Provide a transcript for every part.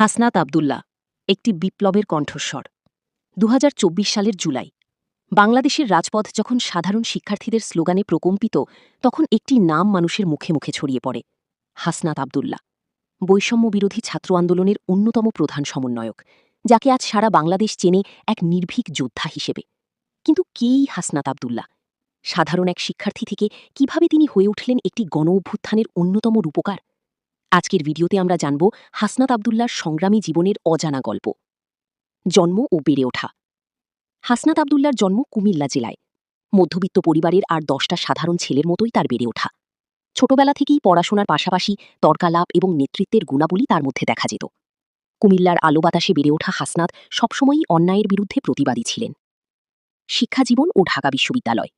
হাসনাত আবদুল্লাহ একটি বিপ্লবের কণ্ঠস্বর ২০২৪ সালের জুলাই বাংলাদেশের রাজপথ যখন সাধারণ শিক্ষার্থীদের স্লোগানে প্রকম্পিত তখন একটি নাম মানুষের মুখে মুখে ছড়িয়ে পড়ে হাসনাত আবদুল্লাহ বৈষম্য বিরোধী ছাত্র আন্দোলনের অন্যতম প্রধান সমন্বয়ক যাকে আজ সারা বাংলাদেশ চেনে এক নির্ভীক যোদ্ধা হিসেবে কিন্তু কেই হাসনাত আবদুল্লাহ সাধারণ এক শিক্ষার্থী থেকে কিভাবে তিনি হয়ে উঠলেন একটি গণ অভ্যুত্থানের অন্যতম রূপকার আজকের ভিডিওতে আমরা জানব হাসনাত আবদুল্লাহর সংগ্রামী জীবনের অজানা গল্প জন্ম ও বেড়ে ওঠা হাসনাত আবদুল্লাহর জন্ম কুমিল্লা জেলায় মধ্যবিত্ত পরিবারের আর 10টা সাধারণ ছেলের মতোই তার বেড়ে ওঠা ছোটবেলা থেকেই পড়াশোনার পাশাপাশি তর্কালাপ এবং নেতৃত্বের গুণাবলী তার মধ্যে দেখা যেত কুমিল্লার আলো বাতাসে বেড়ে ওঠা হাসনাত সবসময়ই অন্যায়ের বিরুদ্ধে প্রতিবাদী ছিলেন শিক্ষাজীবন ও ঢাকা বিশ্ববিদ্যালয়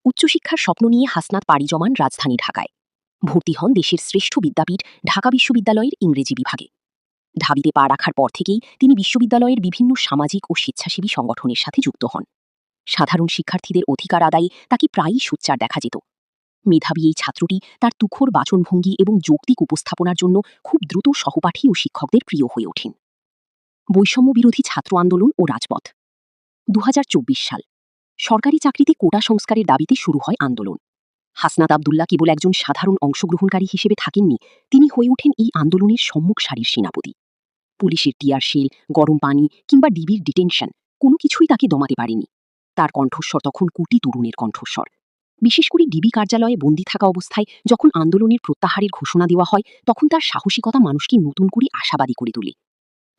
উচ্চশিক্ষার স্বপ্ন নিয়ে হাসনাত পাড়ি জমান রাজধানী ঢাকায় ভর্তি হন দেশের শ্রেষ্ঠ বিদ্যাপীঠ ঢাকা বিশ্ববিদ্যালয়ের ইংরেজি বিভাগে ঢাবিতে পা রাখার পর থেকেই তিনি বিশ্ববিদ্যালয়ের বিভিন্ন সামাজিক ও স্বেচ্ছাসেবী সংগঠনের সাথে যুক্ত হন সাধারণ শিক্ষার্থীদের অধিকার আদায়ে তাকে প্রায়ই সোচ্চার দেখা যেত মেধাবী এই ছাত্রটি তার তুখোর বাচনভঙ্গি এবং যৌক্তিক উপস্থাপনার জন্য খুব দ্রুত সহপাঠী ও শিক্ষকদের প্রিয় হয়ে ওঠেন বৈষম্য বিরোধী ছাত্র আন্দোলন ও রাজপথ ২০২৪ সাল সরকারি চাকরিতে কোটা সংস্কারের দাবিতে শুরু হয় আন্দোলন হাসনাত আবদুল্লাহ কেবল একজন সাধারণ অংশগ্রহণকারী হিসেবে থাকেননি তিনি হয়ে ওঠেন এই আন্দোলনের সম্মুখ সারির সেনাপতি পুলিশের টিয়ার শেল গরম পানি কিংবা ডিবির ডিটেনশন কোনো কিছুই তাকে দমাতে পারেনি তার কণ্ঠস্বর তখন কোটি তরুণের কণ্ঠস্বর বিশেষ করে ডিবি কার্যালয়ে বন্দী থাকা অবস্থায় যখন আন্দোলনের প্রত্যাহারের ঘোষণা দেওয়া হয় তখন তার সাহসিকতা মানুষকে নতুন করে আশাবাদী করে তোলে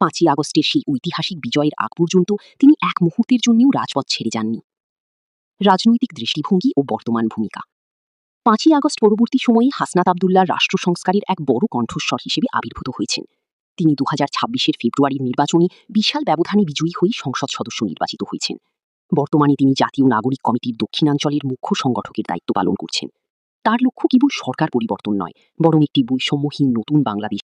৫ই আগস্টের সেই ঐতিহাসিক বিজয়ের আগ পর্যন্ত তিনি এক মুহূর্তের জন্যও রাজপথ ছেড়ে যাননি রাজনৈতিক দৃষ্টিভঙ্গি ও বর্তমান ভূমিকা ৫ই আগস্ট পরবর্তী সময়ে হাসনাত আবদুল্লাহ রাষ্ট্র সংস্কারের এক বড় কণ্ঠস্বর হিসেবে আবির্ভূত হয়েছেন তিনি ২০২৬ ফেব্রুয়ারির নির্বাচনে বিশাল ব্যবধানে বিজয়ী হয়ে সংসদ সদস্য নির্বাচিত হয়েছেন বর্তমানে তিনি জাতীয় নাগরিক কমিটির দক্ষিণাঞ্চলের মুখ্য সংগঠকের দায়িত্ব পালন করছেন তার লক্ষ্য কেবল সরকার পরিবর্তন নয় বরং একটি বৈষম্যহীন নতুন বাংলাদেশ